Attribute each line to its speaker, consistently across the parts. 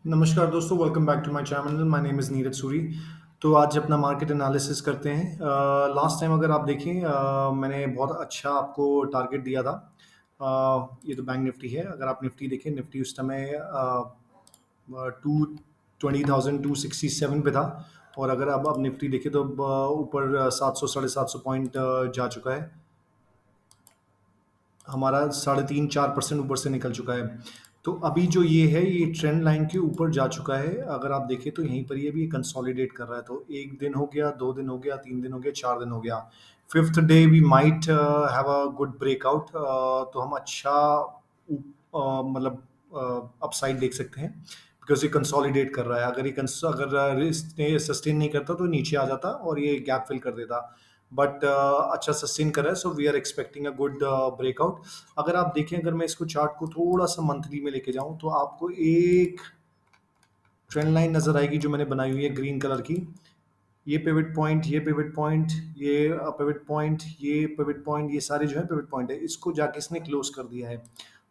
Speaker 1: नमस्कार दोस्तों, welcome back to my channel. My name is Neeraj Suri. तो आज अपना मार्केट एनालिसिस करते हैं। लास्ट टाइम अगर आप देखें, मैंने बहुत अच्छा आपको टारगेट दिया था। ये तो बैंक निफ्टी है। अगर आप निफ्टी देखें, निफ्टी उस समय टू 20,267 पे था। और अगर अब निफ्टी देखें तो अब, ऊपर 700 साढ़े 700 पॉइंट जा चुका है। हमारा 3.5-4% ऊपर से निकल चुका है। तो अभी जो ये है, ये ट्रेंड लाइन के ऊपर जा चुका है। अगर आप देखें तो यहीं पर ये भी कंसोलिडेट कर रहा है। तो 1 दिन हो गया, 2 दिन हो गया, 3 दिन हो गया, 4 दिन हो गया। 5th day we might have a good breakout. तो हम अच्छा मतलब अपसाइड देख सकते हैं, बिकॉज़ ये कंसोलिडेट कर रहा है। अगर इसने सस्टेन नहीं करता तो नीचे आ जाता और ये गैप फिल कर देता। बट अच्छा सस्टेन कर रहा है, so we are expecting a good breakout. अगर आप देखें, अगर मैं इसको चार्ट को थोड़ा सा मंथली में लेके जाऊं तो आपको एक ट्रेंड लाइन नजर आएगी जो मैंने बनाई हुई है ग्रीन कलर की। ये पिवट पॉइंट, ये पिवट पॉइंट, ये पिवट पॉइंट, ये पिवट पॉइंट, ये सारे जो है पिवट पॉइंट है। इसको जाके इसने क्लोज कर दिया है।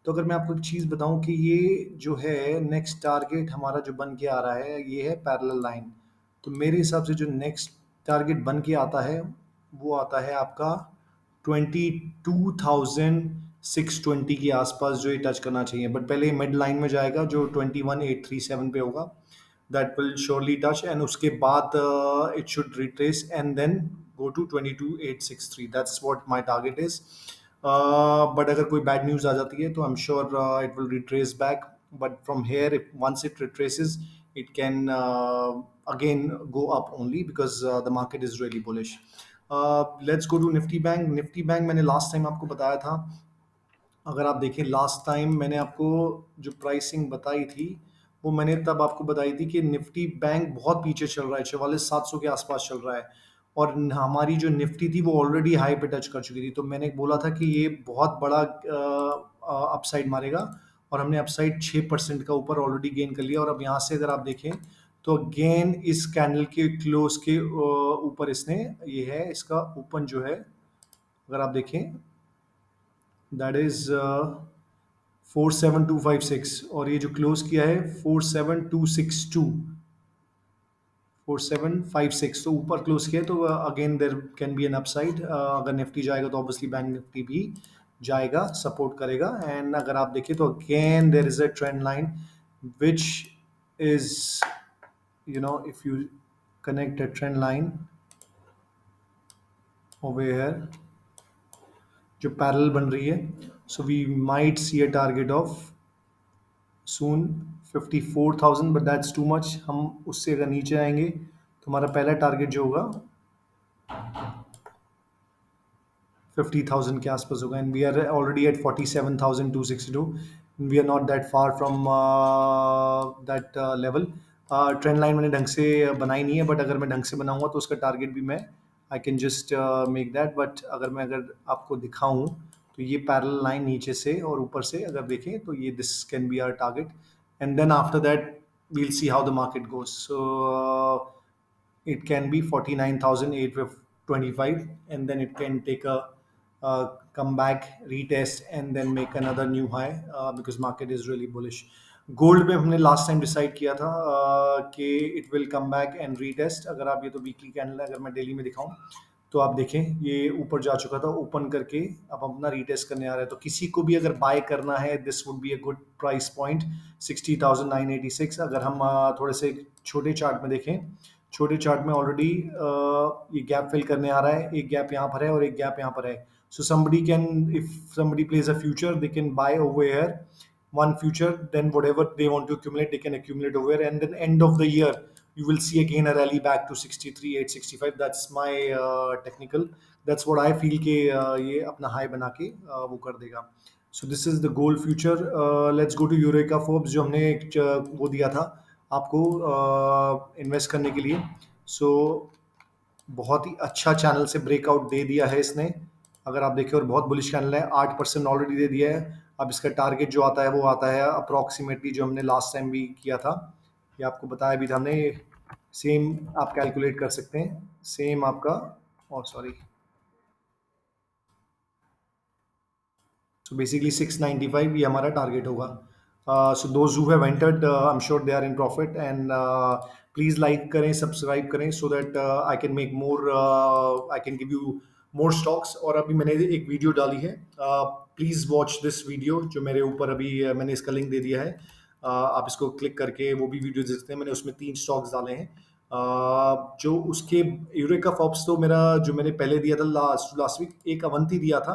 Speaker 1: तो अगर मैं आपको एक चीज बताऊं कि ये जो है नेक्स्ट टारगेट हमारा जो बन के आ रहा है, ये है पैरेलल लाइन। तो मेरे हिसाब से जो नेक्स्ट टारगेट बन के आता है, वो आता है आपका 22,620 के आसपास, जो ये टच करना चाहिए। बट पहले मिड लाइन में जाएगा जो 21,837 पे होगा। That will surely touch, and उसके बाद it should retrace and then go to 22,863. That's what my target is. But अगर कोई bad news आ जाती है तो I'm sure it will retrace back. But from here, if once it retraces, it can again go up only because the market is really bullish. Let's go to Nifty Bank. Nifty Bank मैंने last time आपको बताया था। अगर आप देखें, last time मैंने आपको जो प्राइसिंग बताई थी, वो मैंने तब आपको बताई थी कि निफ्टी बैंक बहुत पीछे चल रहा है, 44,700 के आसपास चल रहा है। और हमारी जो निफ्टी थी वो ऑलरेडी हाई पे टच कर चुकी थी। तो मैंने बोला था कि ये बहुत बड़ा अपसाइड मारेगा, और हमने अपसाइड 6% का ऊपर ऑलरेडी गेन कर लिया। और अब यहाँ से अगर आप देखें तो गेन इस कैंडल के क्लोज के ऊपर इसने, ये है इसका ओपन जो है, अगर आप देखें, दैट इज 47256, और ये जो क्लोज किया है 47262, 4756, तो ऊपर क्लोज किया है। तो again there can be an upside. अगर निफ्टी जाएगा तो ऑब्वियसली बैंक निफ्टी भी जाएगा, सपोर्ट करेगा। एंड अगर आप देखें तो again there is a trend line which is, if you connect a trend line over here जो पैरेलल बन रही है, so we might see a target of soon 54,000, but that's too much. हम उससे अगर नीचे आएंगे तो हमारा पहला टारगेट जो होगा 50,000 के आसपास होगा। And we are already at 47,262। We are not that far from that level. Trend line मैंने ढंग से बनाई नहीं है, बट अगर मैं ढंग से बनाऊंगा तो उसका टारगेट भी मैं I can just make that. But अगर आपको दिखाऊं तो ये पैरेलल लाइन नीचे से और ऊपर से अगर देखें तो ये this can be our target. And then after that we'll see how the market goes. So it can be 49,825, and then it can take a comeback, retest, and then make another new high, because market is really bullish. Gold में हमने last time decide किया था कि it will come back and retest. अगर आप, ये तो weekly candle है, अगर मैं डेली में दिखाऊं तो आप देखें ये ऊपर जा चुका था ओपन करके, अब अपना रीटेस्ट करने आ रहा है। तो किसी को भी अगर बाय करना है, this would be a good price point, 60,986। अगर हम थोड़े से छोटे चार्ट में देखें, छोटे चार्ट में ऑलरेडी ये गैप फिल करने आ रहा है। एक गैप यहाँ पर है और एक गैप यहाँ पर है। सो somebody can, if somebody plays a future, they can buy over here one future, then whatever they want to accumulate, they can accumulate over here, and then end of the year you will see again a rally back to 63,865. That's my technical, that's what I feel कि ये अपना high बना के वो कर देगा। So this is the gold future. Let's go to Eureka Forbes, जो हमने एक वो दिया था आपको इन्वेस्ट करने के लिए। सो बहुत ही अच्छा चैनल से ब्रेकआउट दे दिया है इसने, अगर आप देखें, और बहुत बुलिश चैनल है। 8% ऑलरेडी दे दिया है। अब इसका टारगेट जो आता है वो आता है अप्रोक्सीमेटली, जो हमने लास्ट टाइम भी किया था, ये आपको बताया भी था हमने। सेम आप कैलकुलेट कर सकते हैं, सेम आपका, और सॉरी, सो बेसिकली 695 ये हमारा टारगेट होगा। So those who have entered, I'm sure they are in profit. And please like करें, subscribe करें, so that I can make more, I can give you more stocks. और अभी मैंने एक video डाली है, प्लीज वॉच दिस वीडियो जो मेरे ऊपर अभी मैंने इसका लिंक दे दिया है, आप इसको क्लिक करके वो भी वीडियो देख सकते हैं। मैंने उसमें 3 स्टॉक्स डाले हैं, जो उसके यूरेका फॉप्स तो मेरा जो मैंने पहले दिया था लास्ट लास्ट वीक, एक अवंती दिया था।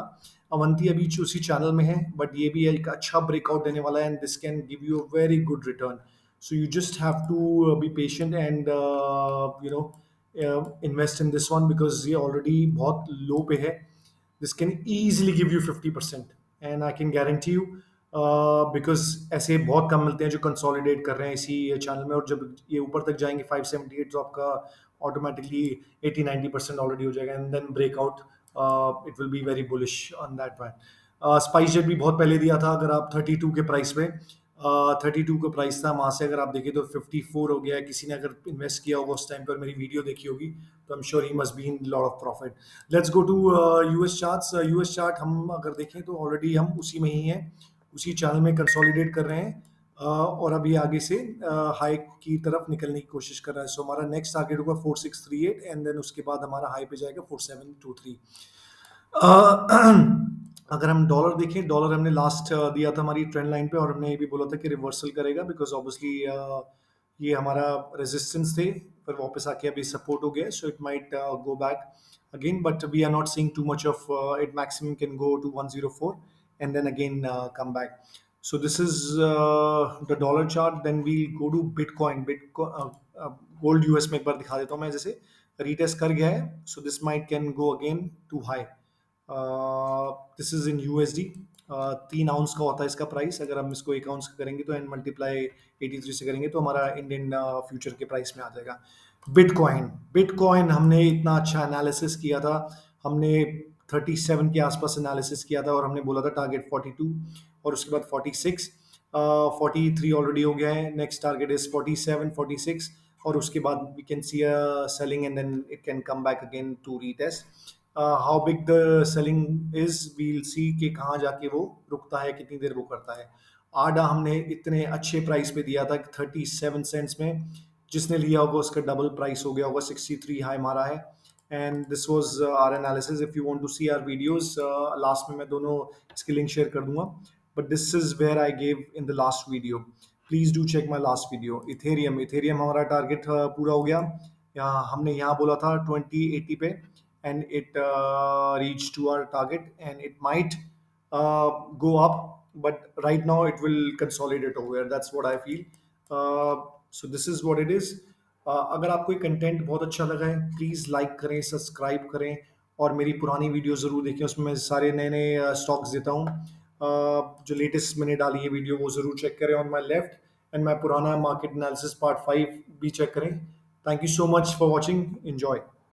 Speaker 1: अवंती अभी उसी चैनल में है, बट ये भी एक अच्छा ब्रेकआउट देने वाला है, and this can give you a very good return. So you just have to be patient and you know invest in this one, because ये ऑलरेडी बहुत लो पे है। This can easily give you 50%, and I can guarantee you, because ऐसे बहुत कम मिलते हैं जो consolidate कर रहे हैं इसी चैनल में। और जब ये ऊपर तक जाएंगे 578, तो आपका ऑटोमेटिकली 80-90% ऑलरेडी हो जाएगा, and then breakout, it will be very bullish on that one. SpiceJet भी बहुत पहले दिया था, अगर आप 32 के प्राइस पे, 32 का प्राइस था, वहाँ से अगर आप देखें तो 54 हो गया है। किसी ने अगर इन्वेस्ट किया होगा उस टाइम पर, मेरी वीडियो देखी होगी, तो I am sure he must be in lot of profit. Let's go to US charts. US chart हम अगर देखें तो ऑलरेडी हम उसी में ही हैं, उसी चैनल में कंसोलिडेट कर रहे हैं, और अभी आगे से हाई की तरफ निकलने की कोशिश कर रहा है। सो हमारा नेक्स्ट टारगेट होगा 4638, एंड देन उसके बाद हमारा हाई पे जाएगा 4723। अ, अगर हम डॉलर देखें, डॉलर हमने लास्ट दिया था हमारी ट्रेंड लाइन पे, और हमने ये भी बोला था कि रिवर्सल करेगा, बिकॉज ऑब्वियसली ये हमारा रेजिस्टेंस थे, पर वापस आके अभी सपोर्ट हो गया, so it might go back again, but we are not seeing too much of it. Maximum can go to 104 and then again come back. So this is the dollar chart. Then we'll go to Bitcoin. Gold US में एक बार दिखा देता हूँ मैं, जैसे retest कर गया है, so this might can go again too high. This is in USD. 3 ounce का होता है इसका प्राइस, अगर हम इसको 1 आउंस का करेंगे तो एंड मल्टीप्लाई 83 से करेंगे तो हमारा इंडियन फ्यूचर के प्राइस में आ जाएगा। बिटकॉइन, बिटकॉइन हमने इतना अच्छा एनालिसिस किया था, हमने 37 के आसपास एनालिसिस किया था, और हमने बोला था टारगेट 42, और उसके बाद 46, 43 ऑलरेडी हो गया है। नेक्स्ट टारगेट इज 47, 46, और उसके बाद we can see a ceiling, and then it can come back again to retest. How big the ceiling is, we'll see कि कहाँ जाके वो रुकता है, कितनी देर वो करता है। आडा हमने इतने अच्छे प्राइस पे दिया था 37 सेंट्स में, जिसने लिया होगा उसका डबल प्राइस हो गया होगा, 63 हाई मारा है। And this was our analysis. If you want to see our videos, last में मैं दोनों इसके लिंक शेयर कर दूंगा, but this is where I gave in the last video. Please do check my last video. Ethereum, Ethereum हमारा target पूरा हो गया। यहाँ हमने यहाँ बोला था 2080 पे, and it reached to our target, and it might go up, but right now it will consolidate over there. That's what I feel. So this is what it is. अगर आपको ये कंटेंट बहुत अच्छा लगा है, प्लीज़ लाइक करें, subscribe करें, और मेरी पुरानी वीडियो ज़रूर देखें, उसमें मैं सारे नए नए स्टॉक्स देता हूँ। जो लेटेस्ट मैंने डाली है वीडियो वो ज़रूर चेक करें ऑन माई लेफ्ट, एंड मैं पुराना मार्केट एनालिसिस पार्ट 5 भी चेक करें। Thank you so much for watching, enjoy.